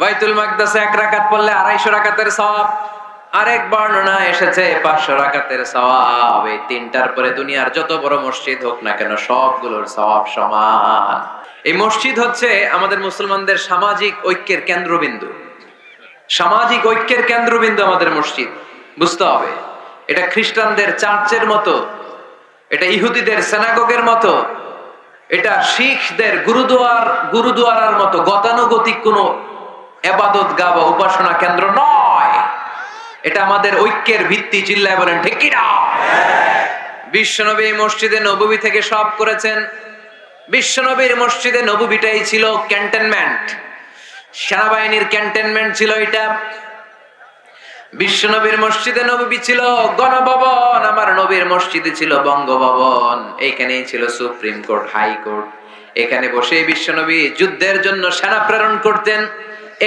বাইতুল মাকদাসে 1 রাকাত পড়লে 250 রাকাতের সওয়াব। আরেক বর্ণনা এসেছে 500 রাকাতের সওয়াব। এই তিনটার পরে দুনিয়ার যত বড় মসজিদ হোক না কেন সবগুলোর সওয়াব সমান। এই মসজিদ হচ্ছে আমাদের মুসলমানদের সামাজিক ঐক্যের কেন্দ্রবিন্দু। সামাজিক ঐক্যের কেন্দ্রবিন্দু আমাদের মসজিদ, বুঝতে হবে। এটা খ্রিস্টানদের চার্চের মতো, এটা ইহুদিদের সিনাগগের মতো, এটা শিখদের গুরুদুয়ারার মতো গতানুগতিক কোনো ইবাদত গাহ বা উপাসনা কেন্দ্র নয়। এটা আমাদের ঐক্যের ভিত্তি। চিল্লায় বলেন ঠিক কি না? বিশ্বনবী মসজিদে নববী থেকে সব করেছেন। বিশ্বনবীর মসজিদে নববীটাই ছিল ক্যান্টনমেন্ট, সেনাবাহিনীর ক্যান্টনমেন্ট ছিল এটা। বিশ্বনবীর মসজিদে নববী ছিল গণভবন, আমার নবীর মসজিদে ছিল বঙ্গভবন। এইখানেই ছিল সুপ্রিম কোর্ট, হাই কোর্ট। এখানে বসেই বিশ্বনবী যুদ্ধের জন্য সেনা প্রেরণ করতেন।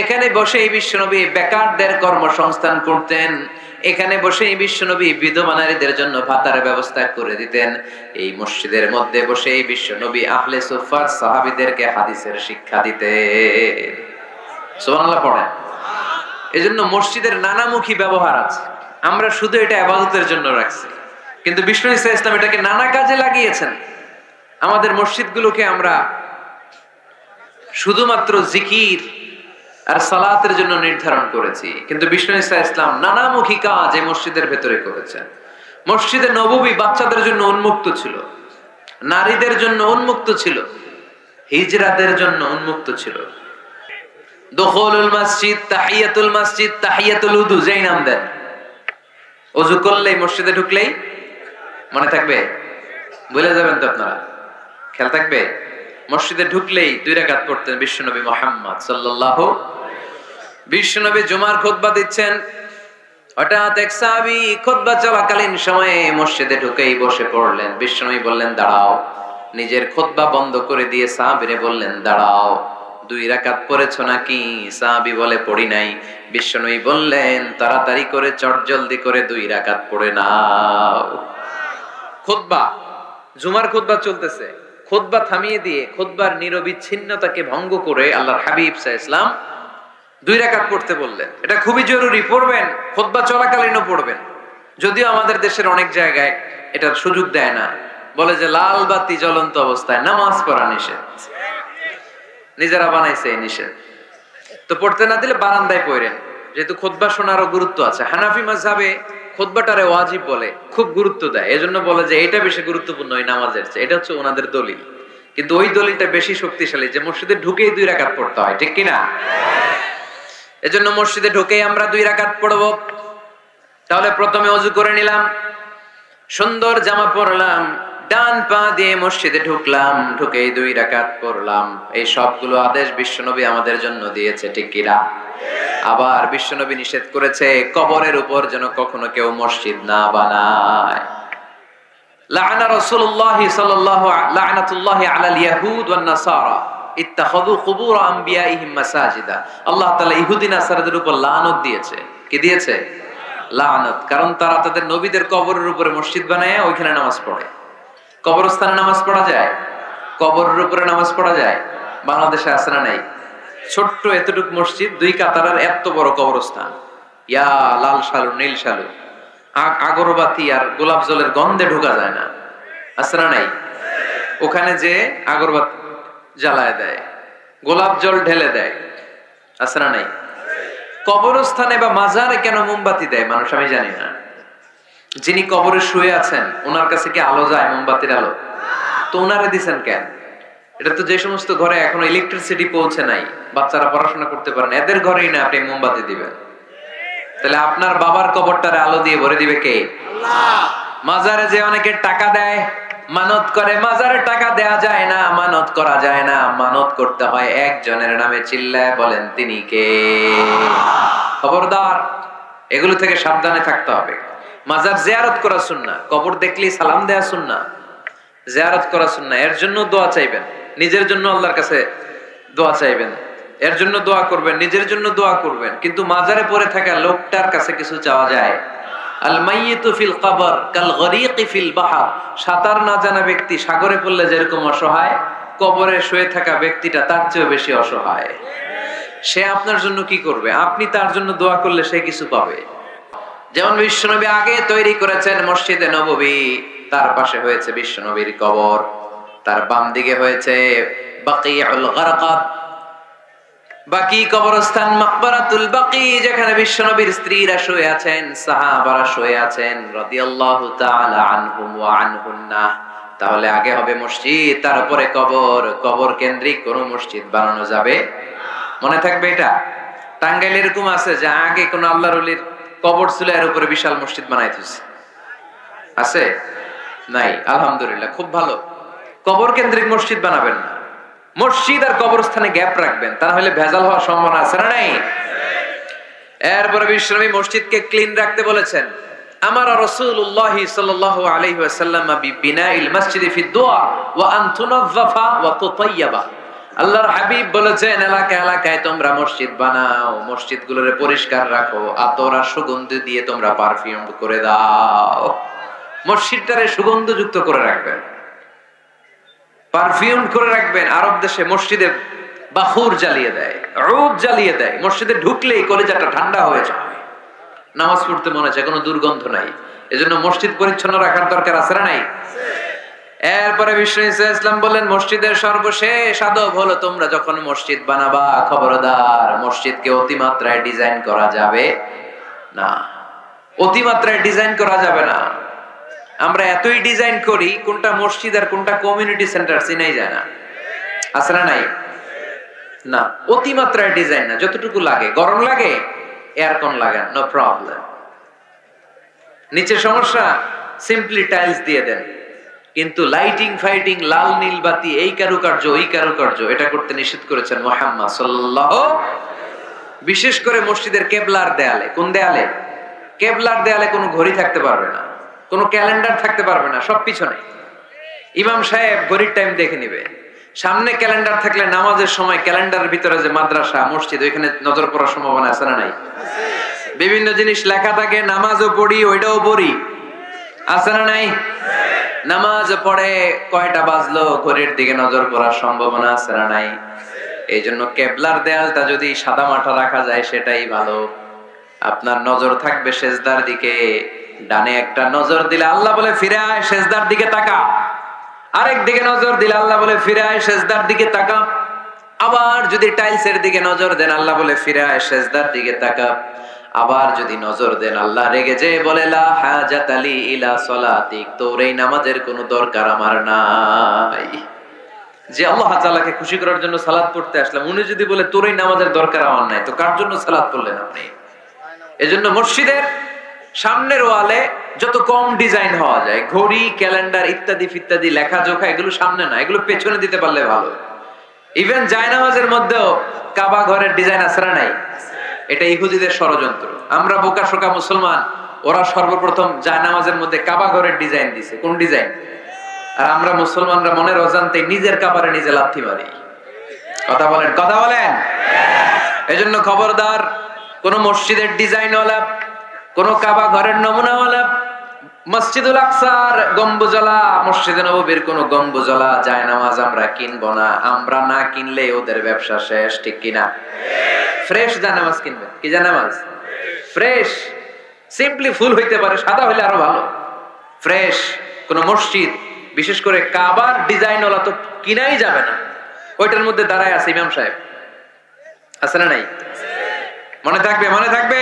এখানে বসেই বিশ্বনবী বেকারদের কর্মসংস্থান করতেন। এখানে বসেই বিশ্বনবী বিধবা নারীদের জন্য ভাতার ব্যবস্থা করে দিতেন। এই মসজিদের মধ্যে বসেই বিশ্বনবী আহলে সুফফার সাহাবীদেরকে হাদিসের শিক্ষা দিতেন। সুবহানাল্লাহ পড়েন। এজন্য মসজিদের নানামুখী ব্যবহার আছে। আমরা শুধু এটা ইবাদতের জন্য রাখছি, কিন্তু বিষ্ণু ঈসা ইসলাম এটাকে নানা কাজে লাগিয়েছেন। আমাদের মসজিদগুলোকে আমরা শুধুমাত্র জিকির আর সালাতের জন্য নির্ধারণ করেছি, কিন্তু বিষ্ণু ঈসা ইসলাম নানামুখী কাজ এই মসজিদের ভেতরে করেছেন। মসজিদে নববী বাচ্চাদের জন্য উন্মুক্ত ছিল, নারীদের জন্য উন্মুক্ত ছিল, হিজরাদের জন্য উন্মুক্ত ছিল। দুখুলুল মসজিদ, তাহিয়াতুল মসজিদ, তাহিয়াতুল উযু যেই নাম দেন। ওযু করলেই মসজিদে ঢুকলেই মনে থাকবে? ভুলে যাবেন তো আপনারা? খেয়াল থাকবে? মসজিদে ঢুকলেই 2 রাকাত পড়তেন বিশ্বনবী মুহাম্মদ সাল্লাল্লাহু। বিশ্বনবী জুমার খুতবা দিচ্ছেন, হঠাৎ এক সাহাবী খুতবা চলাকালীন সময়ে মসজিদে ঢুকেই বসে পড়লেন। বিশ্বনবী বললেন দাঁড়াও। নিজের খুতবা বন্ধ করে দিয়ে সাহাবীরে বললেন দাঁড়াও, 2 রাকাত পড়েছো নাকি? সাহাবী বলে পড়ি নাই। বিশ্বনবী বললেন তাড়াতাড়ি করে চটজলদি করে 2 রাকাত পড়ে নাও। খুতবা, জুমার খুতবা চলতেছে, খুতবা থামিয়ে দিয়ে খুতবার নিরবিচ্ছিন্নতাকে ভঙ্গ করে আল্লাহর হাবিব সাল্লাল্লাহু আলাইহি ওয়াসাল্লাম 2 রাকাত পড়তে বললেন। এটা খুবই জরুরি, পড়বেন, খুতবা চলাকালীনও পড়বেন। যদিও আমাদের দেশের অনেক জায়গায় এটার সুযোগ দেয় না, বলে যে লাল বাতি জ্বলন্ত অবস্থায় নামাজ পড়া নিষেধ। নিজেরা বানাইছে এই নিষেধ, তো পড়তে না দিলে বারান্দায় পড়েন, যেহেতু খুতবা শোনারও গুরুত্ব আছে। হানাফি মাযহাবে খুতবাটারে ওয়াজিব বলে, খুব গুরুত্ব দেয়। এজন্য বলে যে এটা বেশি গুরুত্বপূর্ণ ওই নামাজের চেয়ে। এটা হচ্ছে ওনাদের দলিল, কিন্তু ওই দলিলটা বেশি শক্তিশালী যে মসজিদে ঢুকেই 2 রাকাত পড়তে হয়, ঠিক কি না? এজন্য মসজিদে ঢুকেই আমরা 2 রাকাত পড়ব। তাহলে প্রথমে ওযু করে নিলাম, সুন্দর জামা পরলাম, ডান পা দিয়ে মসজিদে ঢুকলাম, ঢুকেই 2 রাকাত পড়লাম। এই সবগুলো আদেশ বিশ্বনবী আমাদের জন্য দিয়েছে, ঠিক কি না? আবার বিশ্বনবী নিষেধ করেছে কবরের উপর যেন কখনো কেউ মসজিদ না বানায়। লাআনা রাসূলুল্লাহি সাল্লাল্লাহু লাআনাতুল্লাহি আলাল ইয়াহুদ ওয়ান নাসারা ইত্তাখাযু কুবুর আমবিয়াইহিম মাসাজিদা। আল্লাহ তাআলা ইহুদি নাসারাদের উপর লানত দিয়েছে। কি দিয়েছে? লানত। কারণ তারা তাদের নবীদের কবরের উপরে মসজিদ বানায় ওইখানে নামাজ পড়ে। কবরস্থানে নামাজ পড়া যায়? কবরের উপরে নামাজ পড়া যায়? বাংলাদেশে আছে না নাই? ছোট্ট এতটুক মসজিদ, 2 কাতারের এত বড় কবরস্থান। ইয়া লাল শালু নীল শালু, আগরবাতি আর গোলাপ জলের গন্ধে ঢোকা যায় না, আছে না নাই? ওখানে যে আগরবাতি জ্বালায় দেয়, গোলাপ জল ঢেলে দেয়, আছে না নাই? কবরস্থানে বা মাজারে কেন মোমবাতি দেয় মানুষ আমি জানি না। যিনি কবরে শুয়ে আছেন ওনার কাছে কি আলো যায়? মোমবাতির আলো তো ওনারে দিছেন কেন? এটা তো যে সমস্ত ঘরে এখনো ইলেকট্রিসিটি পৌঁছে নাই, বাচ্চারা পড়াশোনা করতে পারেন, এদের ঘরেই না আপনি মোমবাতি দিবেন। তাহলে আপনার বাবার কবরটারে আলো দিয়ে ভরে দিবে কে? আল্লাহ। মাজারে যে অনেকে টাকা দেয়, মানত করে, মাজারে টাকা দেয়া যায় না, মানত করা যায় না, মানত করতে হয় একজনের নামে। চিল্লায় বলেন তিনি কে? খবরদার, এগুলো থেকে সাবধানে থাকতে হবে। মাজার জিয়ারত করা সুন্নাহ, কবর দেখলেই সালাম দেয়া সুন্নাহ, জিয়ারত করা সুন্নাহ। এর জন্য দোয়া চাইবেন, নিজের জন্য আল্লাহর কাছে দোয়া চাইবেন, এর জন্য দোয়া করবেন, নিজের জন্য দোয়া করবেন। কিন্তু মাজারে পড়ে থাকা লোকটার কাছে কিছু চাওয়া যায়? আল মাইয়িতু ফিল কবর কাল গরীকি ফিল বাহর। সাঁতার না জানা ব্যক্তি সাগরে পড়লে যেরকম অসহায়, কবরে শুয়ে থাকা ব্যক্তিটা তার চেয়েও বেশি অসহায়। সে আপনার জন্য কি করবে? আপনি তার জন্য দোয়া করলে সে কিছু পাবে। যেমন বিশ্বনবী আগে তৈরি করেছেন মসজিদে নববী, তার পাশে হয়েছে বিশ্বনবীর কবর, তার বাম দিকে হয়েছে বাকিউল গারকাত, বাকি কবরস্থান, মাকবারাতুল বাকি, যেখানে বিশ্বনবীর স্ত্রীরা শুয়ে আছেন, সাহাবারা শুয়ে আছেন রাদিয়াল্লাহু তাআলা আনহুম ওয়া আনহুন্না। তাহলে আগে হবে মসজিদ, তারপরে কবর। কবর কেন্দ্রিক কোন মসজিদ বানানো যাবে? মনে থাকবে এটা। টাঙ্গাইলে এরকম আছে যে আগে কোন আল্লাহর ওলির কবর ছিল, এর উপরে বিশাল মসজিদ বানাই দিয়েছে, আছে? নাই? আলহামদুলিল্লাহ, খুব ভালো। কবর কেন্দ্রিক মসজিদ বানাবেন না, মসজিদ আর কবরস্থানে গ্যাপ রাখবেন, তা হলে ভেজাল হওয়ার সম্ভাবনা আছে না নাই? এরপরে বিশ্বনবী মসজিদকে ক্লিন রাখতে বলেছেন। আমার রাসূলুল্লাহ সাল্লাল্লাহু আলাইহি ওয়াসাল্লাম বিবিনাইল মসজিদি ফি দুআ ওয়া আন তুনাযযাফা ওয়া তুতায়্যাবা। আল্লাহর হাবিব বলেছেন, এলাকায় এলাকায় তোমরা মসজিদ বানাও, মসজিদগুলোরে পরিষ্কার রাখো, আতর আর সুগন্ধি দিয়ে তোমরা পারফিউম করে দাও, মসজিদটারে সুগন্ধযুক্ত করে রাখবেন, পারফিউম করে রাখবেন। আরব দেশে মসজিদে বাখুর জ্বালিয়ে দেয়, উদ জ্বালিয়ে দেয়, মসজিদে ঢুকলেই কলিজাটা ঠান্ডা হয়ে যায়, নামাজ পড়তে মনে চায়, কোনো দুর্গন্ধ নাই। এজন্য মসজিদ পরিচ্ছন্ন রাখার দরকার আছে না নাই? এরপরে বিষ্ণু ইসলাম বললেন, মসজিদের সর্বশেষ আদব হলো তোমরা যখন মসজিদ বানাবা, খবরদার মসজিদকে অতিমাত্রায় ডিজাইন করা যাবে না। অতিমাত্রায় ডিজাইন করা যাবে না। আমরা এতই ডিজাইন করি, কোনটা মসজিদ আর কোনটা কমিউনিটি সেন্টার চিনাই যায় না, আছে না নাই? না, অতিমাত্রায় ডিজাইন না, যতটুকু লাগে। গরম লাগে, এয়ারকন লাগান, নো প্রবলেম। নিচে সমস্যা, সিম্পলি টাইলস দিয়ে দেন। কিন্তু লাইটিং ফাইটিং, লাল নীল বাতি, এই কারুকার্য ওই কারুকার্য, এটা করতে নিষেধ করেছেন মুহাম্মদ সাল্লাল্লাহু। বিশেষ করে মসজিদের কেবলার দেয়ালে। কোন দেয়ালে? কেবলার দেয়ালে কোনো ঘড়ি থাকতে পারবে না, কোনো ক্যালেন্ডার থাকতে পারবে না, সব পিছনে। ইমাম সাহেব ঘড়ির টাইম দেখে নিবে। সামনে ক্যালেন্ডার থাকলে নামাজের সময় ক্যালেন্ডারের ভিতরে যে মাদ্রাসা মসজিদ, ওইখানে নজর পড়ার সম্ভাবনা আছে না নাই? বিভিন্ন জিনিস লেখা থাকে, নামাজও পড়ি, ওইটাও পড়ি, আছে না নাই? নামাজ পড়ে কয়টা বাজলো, ঘড়ির দিকে নজর পড়ার সম্ভাবনা আছে না নাই? এই জন্য কেবলার দেয়ালটা যদি সাদা মাঠা রাখা যায় সেটাই ভালো। আপনার নজর থাকবে সেজদার দিকে। ডানে একটা নজর দিলে আল্লাহ বলে ফিরে আয়, সেজদার দিকে তাকা। আরেক দিকে নজর দিলে আল্লাহ বলে ফিরে আয়, সেজদার দিকে তাকা। আবার যদি টাইলসের দিকে নজর দেন, আল্লাহ বলে ফিরে আয়, সেজদার দিকে তাকা। আবার যদি নজর দেন, আল্লাহ রেগে যে বলে লা হাজাত আলী ইলা সলাতিক, তোর এই নামাজের কোনো দরকার আমার নাই। যে আল্লাহ তাআলাকে খুশি করার জন্য সালাত পড়তে আসলাম, উনি যদি বলে তোর এই নামাজের দরকার আমার নাই, তো কার জন্য সালাত পড়লেন আপনি? এজন্য মসজিদের সামনের ওয়ালে যত কম ডিজাইন হওয়া যায়, ঘড়ি, ক্যালেন্ডার ইত্যাদি ইত্যাদি, লেখাজোখা, এগুলো সামনে না, এগুলো পেছনে দিতে পারলে ভালো। ইভেন জায়নামাজের মধ্যেও কাবা ঘরের ডিজাইন আছে না নাই? এটা ইহুদিদের ষড়যন্ত্র। আমরা বোকা শোকা মুসলমান, ওরা সর্বপ্রথম জায়নামাজের মধ্যে কাবা ঘরের ডিজাইন দিছে। কোন ডিজাইন? আর আমরা মুসলমানরা মনের অজান্তে নিজের কাবারে নিজে লাথি মারি। কথা বলেন, কথা বলেন। এজন্য খবরদার, কোন মসজিদের ডিজাইনওয়ালা, কোন কাবা ঘরের নমুনাওয়ালা, মসজিদুল আকসার গম্বুজলা, মসজিদে নববীর কোন গম্বুজলা জায়নামাজ আমরা কিনবো না। আমরা না কিনলে ওদের ব্যবসা শেষ, ঠিক কিনা? ফ্রেশ জায়নামাজ কিনবেন। কি জায়নামাজ? ফ্রেশ। সিম্পলি ফুল হইতে পারে, সাদা হইলে আরো ভালো। ফ্রেশ কোন মসজিদ, বিশেষ করে কাবার ডিজাইনওয়ালা তো কিনাই যাবে না। ওইটার মধ্যে দাঁড়ায় আছে ইমাম সাহেব, আছে না নাই? মনে থাকবে, মনে থাকবে।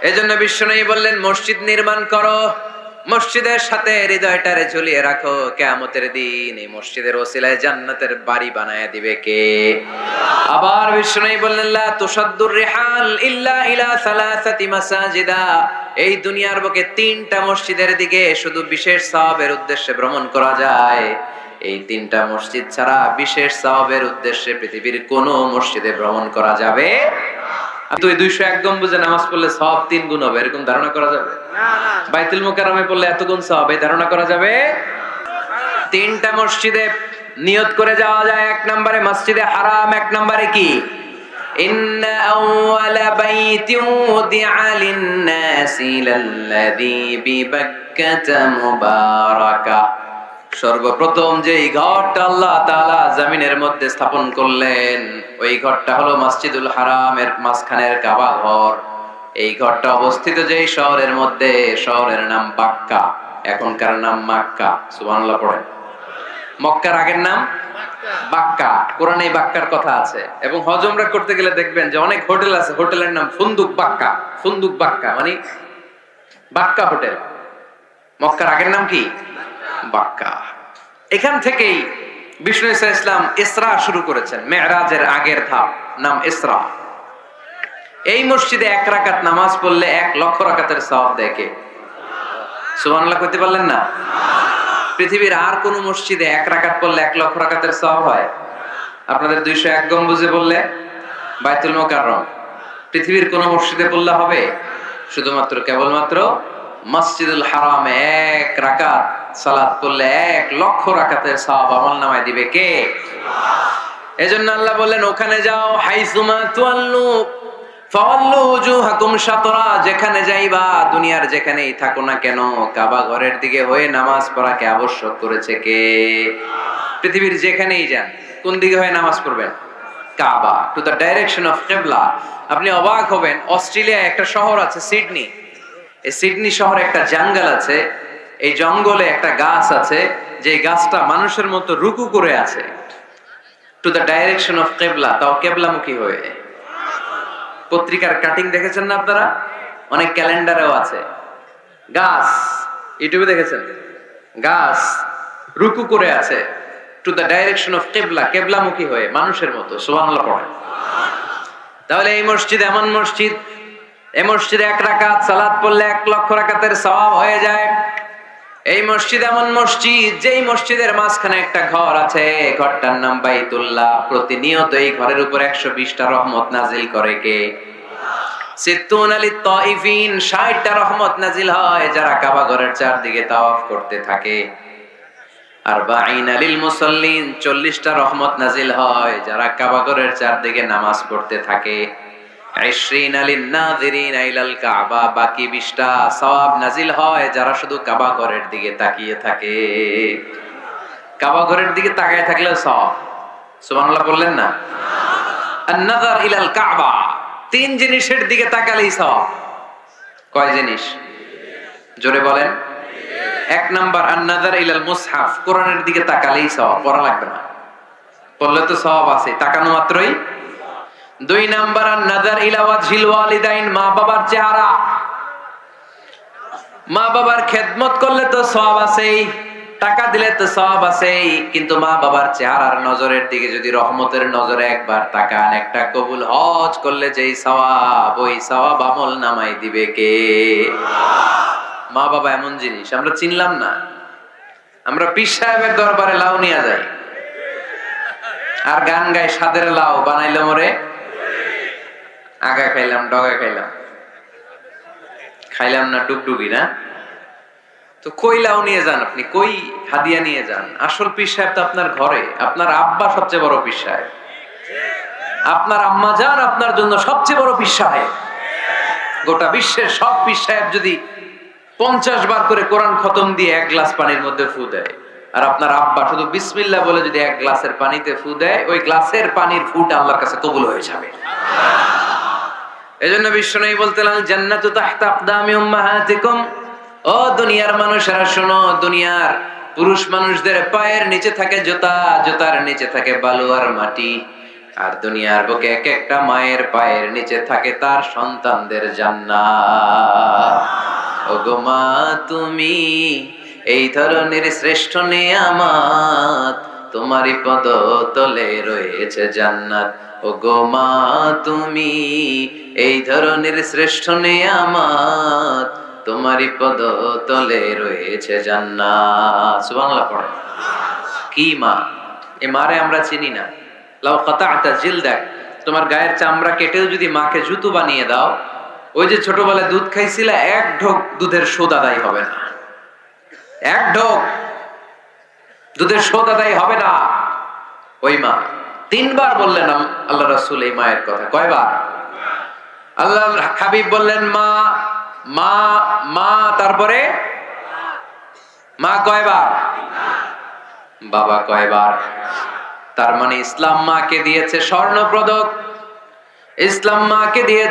এজন্য বিশ্বনবী বললেন, মসজিদ নির্মাণ করো, মসজিদের সাথে হৃদয়টারে ঝুলিয়ে রাখো। কিয়ামতের দিন এই মসজিদের ওসিলায় জান্নাতের বাড়ি বানায়া দিবে কে? আবার বিশ্বনবী বললেন, লা তুসাদ্দুর রিহাল ইল্লা ইলা সালাসাতি মাসাজিদা। এই দুনিয়ার বুকে 3টা মসজিদের দিকে শুধু বিশেষ সওয়াবের উদ্দেশ্যে ভ্রমণ করা যায়। এই 3টা মসজিদ ছাড়া বিশেষ সওয়াবের উদ্দেশ্যে পৃথিবীর কোনো মসজিদে ভ্রমণ করা যাবে না। তুই 201 গম্বুজে নামাজ পড়লে সওয়াব 3 গুণ হবে, এরকম ধারণা করা যাবে? না না। বাইতুল মুকাররমে পড়লে এত গুণ সওয়াব, এই ধারণা করা যাবে? 3টা মসজিদে নিয়ত করে যাওয়া যায়। 1 নম্বরে মসজিদে হারাম, 1 নম্বরে কি? ইন্না আউওয়ালা বাইতিন উদিআ লিন-নাসি লাল্লাযী বিবাক্কাতা মুবারাকা। সর্বপ্রথম যে ঘরটা আল্লাহ তাআলা জমিনের মধ্যে স্থাপন করলেন, ওই ঘরটা হলো মসজিদুল হারামের মাঝখানের কাবা ঘর। এই ঘরটা অবস্থিত যেই শহরের মধ্যে, শহরের নাম বাক্কা, এখনকার নাম মক্কা। সুবহানাল্লাহ পড়েন। মক্কার আগের নাম বাক্কা। কোরআনে বাক্কার কথা আছে, এবং হজ উমরা করতে গেলে দেখবেন যে অনেক হোটেল আছে, হোটেলের নাম ফুন্দুক বাক্কা। ফুন্দুক বাক্কা মানে বাক্কা হোটেল। মক্কার আগের নাম কি? বাক্কা। এখান থেকেই বিষ্ণু ঈসা ইসলাম ইসরা শুরু করেছেন, মেরাজের আগের ধাপ, নাম ইসরা। এই মসজিদে 1 রাকাত নামাজ পড়লে 1 লক্ষ রাকাতের সওয়াব দেয় কে? সুবহানাল্লাহ কইতে পারলেন না? পৃথিবীর আর কোন মসজিদে 1 রাকাত পড়লে 1 লক্ষ রাকাতের সওয়াব হয়? আপনাদের 201 গম্বুজে বললে, বাইতুল মুকাররম, পৃথিবীর কোন মসজিদে পড়লে হবে? শুধুমাত্র কেবলমাত্র মসজিদুল হারামে 1 রাকাত সালাত পড়লে 1 লক্ষ রাকাতের সওয়াব আমলনামায় দিবে কে? এজন্য আল্লাহ বললেন, ওখানে যাও, হাইসুমা তুয়াল্লু ফাওয়াল্লু ওজুহাকুম শাতরা, যেখানে যাইবা, দুনিয়ার যেখানেই থাকো না কেন, কাবা ঘরের দিকে হয়ে নামাজ পড়াকে আবশ্যক করেছে কে? পৃথিবীর যেখানেই যান, কোন দিকে হয়ে নামাজ পড়বেন? কাবা, টু দ্য ডাইরেকশন অফ কিবলা। আপনি অবাক হবেন, অস্ট্রেলিয়ায় একটা শহর আছে সিডনি। এই সিডনি শহরে একটা জঙ্গল আছে, এই জঙ্গলে একটা গাছ আছে, যে গাছটা মানুষের মতো রুকু করে আছে, টু দ্য ডাইরেকশন অফ কিবলা, তাও কিবলামুখী হয়ে। পত্রিকার কাটিং দেখেছেন না আপনারা? অনেক ক্যালেন্ডারেও আছে। গাছ, ইউটিউবে দেখেছেন, গাছ রুকু করে আছে, টু দ্য ডাইরেকশন অফ কিবলা, কিবলামুখী হয়ে, মানুষের মতো। সুবহানাল্লাহ পড়ে। তাহলে এই মসজিদ এমন মসজিদ, এই মসজিদে 1 রাকাত সালাত পড়লে 1 লক্ষ রাকাতের সওয়াব হয়ে যায়। এই মসজিদ এমন মসজিদ, যেই মসজিদের মাঝখানে একটা ঘর আছে, ঘরটার নাম বাইতুল্লাহ। প্রতিনিয়ত এই ঘরের উপর 120টা রহমত নাজিল করে কে? সিত্তুন আলিত তাইফিন, 60টা রহমত নাজিল হয় যারা কাবা ঘরের চারদিকে তাওয়াফ করতে থাকে। আরবাঈন লিল মুসাল্লিন, 40টা রহমত নাজিল হয় যারা কাবা ঘরের চারদিকে নামাজ পড়তে থাকে। 20 লিন নাযিরিন ইলাল কাবা, বাকি 20টা সওয়াব নাজিল হয় যারা শুধু কাবা ঘরের দিকে তাকিয়ে থাকে। কাবা ঘরের দিকে তাকিয়ে থাকলে সওয়াব। সুবহানাল্লাহ বললেন না? আন-নাযার ইলাল কাবা, 3 জিনিসের দিকে তাকালেই সওয়াব। কয় জিনিস? জোরে বলেন। 1 নাম্বার আন-নাযার ইলাল মুসহাফ, কোরআনের দিকে তাকালেই সওয়াব, পড়া লাগবে না, পড়লে তো সওয়াব আছে, তাকানো মাত্রই। 2 নাম্বার আন-নাযার ইলা ওয়াজহিল ওয়ালিদাইন, মা বাবার চেহারা। মা বাবার খেদমত করলে তো সওয়াব আছেই, টাকা দিলে তো সওয়াব আছেই, কিন্তু মা বাবার চেহারার নজরের দিকে যদি রহমতের নজরে একবার তাকান, একটা কবুল হজ করলে যেই সওয়াব, ওই সওয়াব আমল নামাই দিবে কে? মা বাবা এমন জিনিস আমরা চিনলাম না। আমরা পীর সাহেবের দরবারে লাউ নিয়ে যাই আর গান গাই, সাদের লাউ বানাইলে মরে, আগা খাইলাম, ডগা খাইলাম, খাইলাম না ডুগডুগি না। তো কই লাউ নিয়ে যান আপনি, কই হাদিয়া নিয়ে যান? আসল পীর সাহেব তো আপনার ঘরে। আপনার আব্বা সবচেয়ে বড় পীর সাহেব, আপনার আম্মা জান আপনার জন্য সবচেয়ে বড় পীর সাহেব। গোটা বিশ্বের সব পীর সাহেব যদি 50 বার করে কোরআন খতম দিয়ে 1 গ্লাস পানির মধ্যে ফু দেয়, আর আপনার আব্বা শুধু বিসমিল্লাহ বলে যদি 1 গ্লাসের পানিতে ফু দেয়, ওই গ্লাসের পানির ফুটা আল্লাহর কাছে কবুল হয়ে যাবে। এজন্য বিশ্বনবী বলতেন, জান্নাতু তাহতা আকদামি উম্মাহাতিকুম, ও দুনিয়ার মানুষেরা শোনো, দুনিয়ার পুরুষ মানুষদের পায়ের নিচে থাকে জুতা, জুতার নিচে থাকে বালু আর মাটি, আর দুনিয়ার বুকে এক একটা মায়ের পায়ের নিচে থাকে তার সন্তানদের জান্নাত। ওগো মা তুমি এই ধরনের শ্রেষ্ঠ নেয়ামত, তোমারই পদ তলে রয়েছে জান্নাত। ওগো মা তুমি এই ধরনের শ্রেষ্ঠ নেয়ামত, তোমারই পদ তলে রয়েছে জান্নাত। সুবহানাল্লাহ পড়ে। কি মা? এ মারে আমরা চিনি না। লাউ কাতা'তা জিলদাক, তোমার গায়ের চামড়া কেটেও যদি মাকে জুতো বানিয়ে দাও, ওই যে ছোটবেলায় দুধ খাইছিলা, 1 ঢোক দুধের শোধ আদায় হবে না। 1 ঢোক দুধের শোধ আদায় হবে না। ওই মা 3 বার বললেন আল্লাহ রাসূল এই মায়ের কথা। কয়বার? আল্লাহর হাবিব বললেন মা মা মা, তারপরে মা কয়বার? বাবা কয়বার? তার মানে ইসলাম মাকে দিয়েছে স্বর্ণ পদক, ইসলাম মাকে দিয়েছে